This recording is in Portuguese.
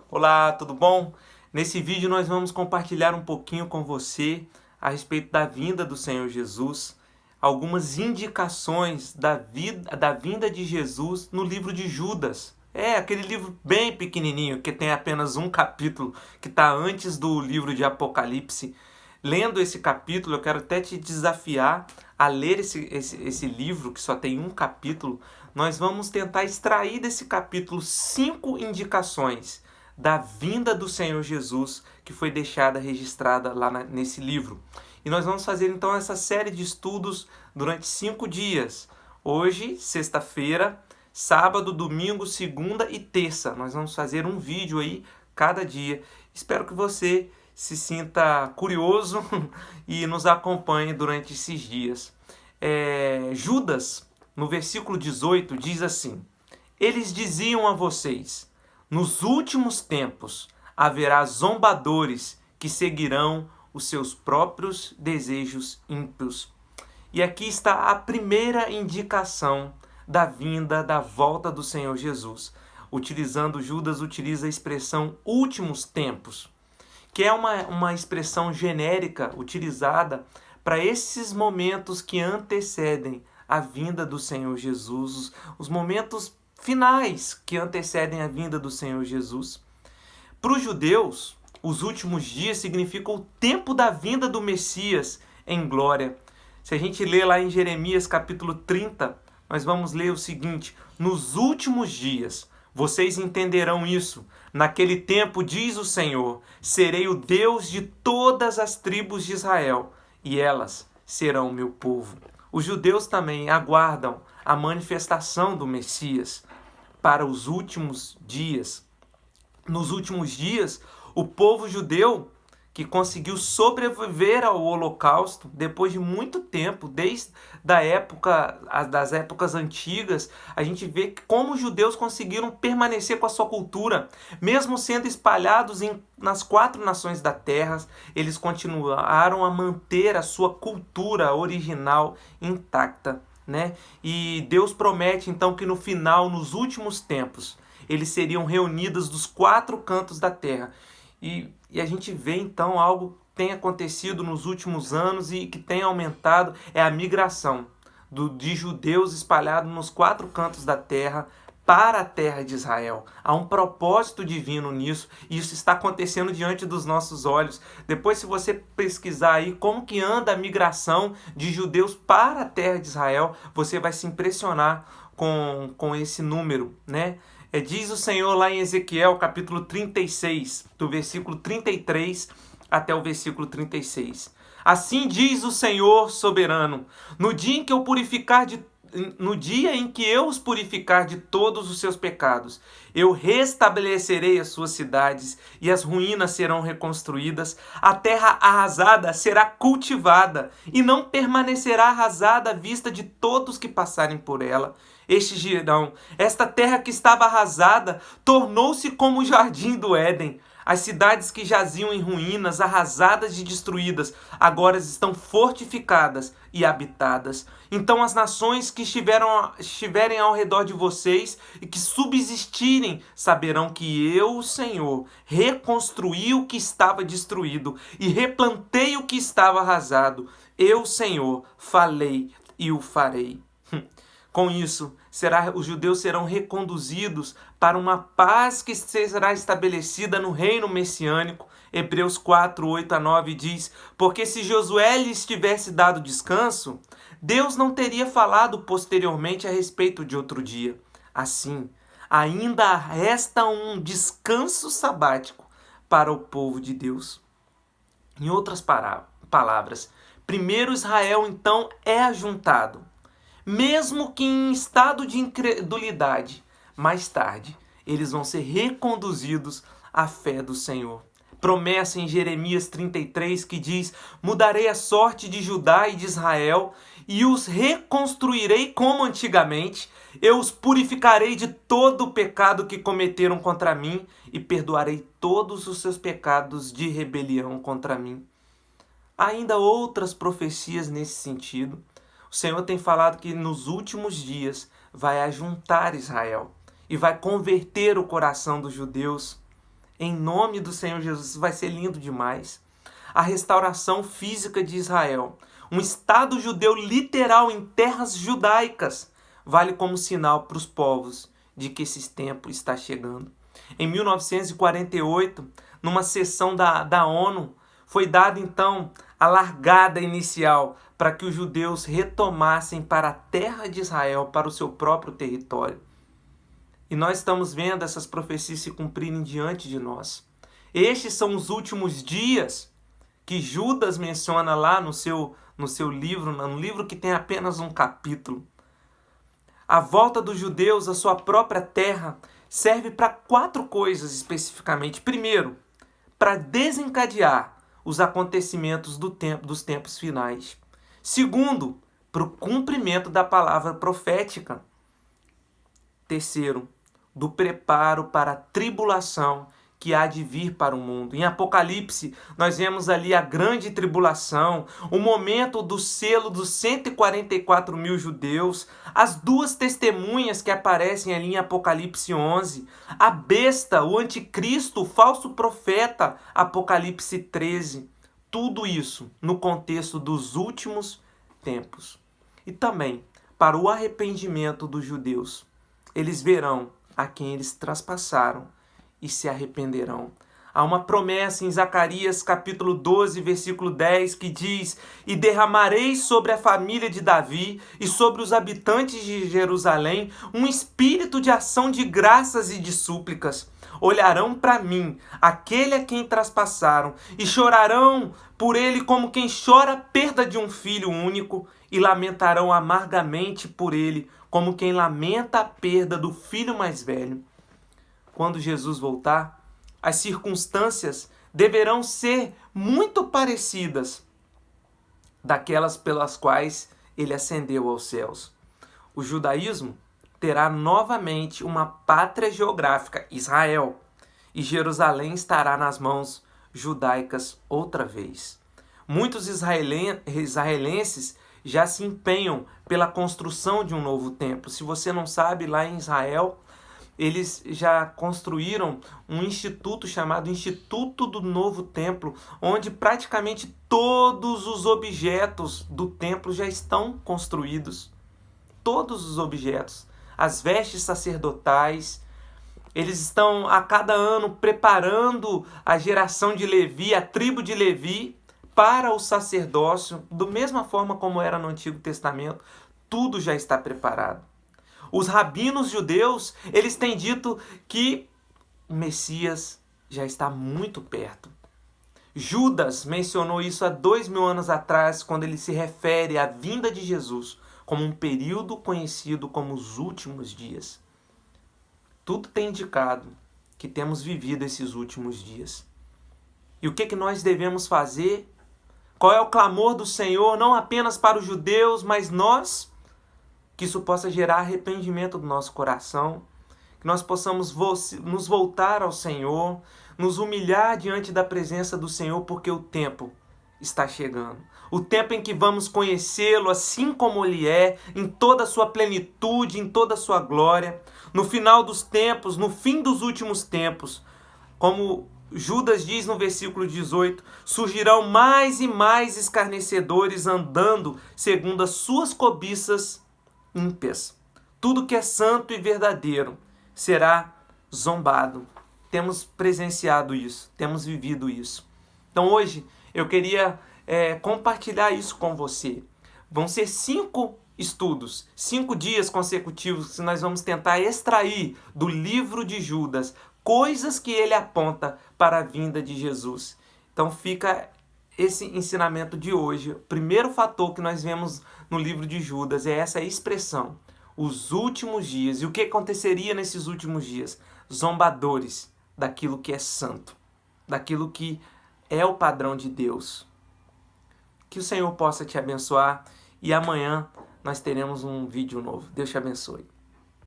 Olá, tudo bom? Nesse vídeo nós vamos compartilhar um pouquinho com você a respeito da vinda do Senhor Jesus, algumas indicações da vinda de Jesus no livro de Judas. É aquele livro bem pequenininho que tem apenas um capítulo, que está antes do livro de Apocalipse. Lendo esse capítulo, eu quero até te desafiar a ler esse livro, que só tem um capítulo. Nós vamos tentar extrair desse capítulo 5 indicações da vinda do Senhor Jesus, que foi deixada registrada lá nesse livro. E nós vamos fazer então essa série de estudos durante 5 dias. Hoje, sexta-feira, sábado, domingo, segunda e terça. Nós vamos fazer um vídeo aí cada dia. Espero que você se sinta curioso e nos acompanhe durante esses dias. Judas, no versículo 18, diz assim: Eles diziam a vocês: nos últimos tempos haverá zombadores que seguirão os seus próprios desejos ímpios. E aqui está a primeira indicação da volta do Senhor Jesus. Judas utiliza a expressão últimos tempos, que é uma expressão genérica utilizada para esses momentos que antecedem a vinda do Senhor Jesus, os momentos finais que antecedem a vinda do Senhor Jesus. Para os judeus, os últimos dias significam o tempo da vinda do Messias em glória. Se a gente ler lá em Jeremias capítulo 30, nós vamos ler o seguinte: nos últimos dias vocês entenderão isso. Naquele tempo, diz o Senhor, serei o Deus de todas as tribos de Israel, e elas serão meu povo. Os judeus também aguardam a manifestação do Messias para os últimos dias. Nos últimos dias, o povo judeu que conseguiu sobreviver ao Holocausto depois de muito tempo, desde das épocas antigas, a gente vê como os judeus conseguiram permanecer com a sua cultura, mesmo sendo espalhados nas 4 nações da terra, eles continuaram a manter a sua cultura original intacta, né? E Deus promete então que no final, nos últimos tempos, eles seriam reunidos dos 4 cantos da terra. E a gente vê então algo que tem acontecido nos últimos anos e que tem aumentado, é a migração de judeus espalhados nos 4 cantos da terra para a terra de Israel. Há um propósito divino nisso e isso está acontecendo diante dos nossos olhos. Depois, se você pesquisar aí como que anda a migração de judeus para a terra de Israel, você vai se impressionar com esse número, né? Diz o Senhor lá em Ezequiel, capítulo 36, do versículo 33 até o versículo 36. Assim diz o Senhor soberano: no dia em que eu os purificar de todos os seus pecados, eu restabelecerei as suas cidades e as ruínas serão reconstruídas, a terra arrasada será cultivada e não permanecerá arrasada à vista de todos que passarem por ela. Estes dirão: esta terra que estava arrasada tornou-se como o jardim do Éden. As cidades que jaziam em ruínas, arrasadas e destruídas, agora estão fortificadas e habitadas. Então as nações que estiverem ao redor de vocês e que subsistirem saberão que eu, o Senhor, reconstruí o que estava destruído e replantei o que estava arrasado. Eu, Senhor, falei e o farei. Com isso, os judeus serão reconduzidos para uma paz que será estabelecida no reino messiânico. Hebreus 4, 8 a 9 diz: porque se Josué lhes tivesse dado descanso, Deus não teria falado posteriormente a respeito de outro dia. Assim, ainda resta um descanso sabático para o povo de Deus. Em outras palavras, primeiro Israel então é ajuntado, mesmo que em estado de incredulidade. Mais tarde, eles vão ser reconduzidos à fé do Senhor. Promessa em Jeremias 33 que diz: mudarei a sorte de Judá e de Israel e os reconstruirei como antigamente. Eu os purificarei de todo o pecado que cometeram contra mim e perdoarei todos os seus pecados de rebelião contra mim. Há ainda outras profecias nesse sentido. O Senhor tem falado que nos últimos dias vai ajuntar Israel e vai converter o coração dos judeus. Em nome do Senhor Jesus, vai ser lindo demais. A restauração física de Israel, um Estado judeu literal em terras judaicas, vale como sinal para os povos de que esse tempo está chegando. Em 1948, numa sessão da ONU, foi dada então a largada inicial para que os judeus retomassem para a terra de Israel, para o seu próprio território. E nós estamos vendo essas profecias se cumprirem diante de nós. Estes são os últimos dias que Judas menciona lá no seu livro, no livro que tem apenas um capítulo. A volta dos judeus à sua própria terra serve para 4 coisas especificamente. Primeiro, para desencadear os acontecimentos dos tempos finais. Segundo, para o cumprimento da palavra profética. Terceiro, do preparo para a tribulação que há de vir para o mundo. Em Apocalipse, nós vemos ali a grande tribulação, o momento do selo dos 144 mil judeus, as 2 testemunhas que aparecem ali em Apocalipse 11, a besta, o anticristo, o falso profeta, Apocalipse 13. Tudo isso no contexto dos últimos tempos. E também para o arrependimento dos judeus. Eles verão a quem eles traspassaram e se arrependerão. Há uma promessa em Zacarias capítulo 12, versículo 10, que diz: "E derramarei sobre a família de Davi e sobre os habitantes de Jerusalém um espírito de ação de graças e de súplicas. Olharão para mim, aquele a quem traspassaram, e chorarão por ele como quem chora a perda de um filho único, e lamentarão amargamente por ele, como quem lamenta a perda do filho mais velho." Quando Jesus voltar, as circunstâncias deverão ser muito parecidas daquelas pelas quais ele ascendeu aos céus. O judaísmo terá novamente uma pátria geográfica, Israel, e Jerusalém estará nas mãos judaicas outra vez. Muitos israelenses já se empenham pela construção de um novo templo. Se você não sabe, lá em Israel, eles já construíram um instituto chamado Instituto do Novo Templo, onde praticamente todos os objetos do templo já estão construídos. Todos os objetos. As vestes sacerdotais. Eles estão a cada ano preparando a geração de Levi, a tribo de Levi, para o sacerdócio, da mesma forma como era no Antigo Testamento. Tudo já está preparado. Os rabinos judeus, eles têm dito que o Messias já está muito perto. Judas mencionou isso há 2000 anos atrás, quando ele se refere à vinda de Jesus como um período conhecido como os últimos dias. Tudo tem indicado que temos vivido esses últimos dias. E o que nós devemos fazer? Qual é o clamor do Senhor, não apenas para os judeus, mas nós? Que isso possa gerar arrependimento do nosso coração, que nós possamos nos voltar ao Senhor, nos humilhar diante da presença do Senhor, porque o tempo está chegando. O tempo em que vamos conhecê-lo assim como Ele é, em toda a sua plenitude, em toda a sua glória. No final dos tempos, no fim dos últimos tempos, como Judas diz no versículo 18, surgirão mais e mais escarnecedores andando segundo as suas cobiças ímpias. Tudo que é santo e verdadeiro será zombado. Temos presenciado isso, temos vivido isso. Então hoje eu queria compartilhar isso com você. Vão ser 5 estudos, 5 dias consecutivos que nós vamos tentar extrair do livro de Judas coisas que ele aponta para a vinda de Jesus. Então fica esse ensinamento de hoje. O primeiro fator que nós vemos no livro de Judas é essa expressão, os últimos dias. E o que aconteceria nesses últimos dias? Zombadores daquilo que é santo, daquilo que é o padrão de Deus. Que o Senhor possa te abençoar e amanhã nós teremos um vídeo novo. Deus te abençoe.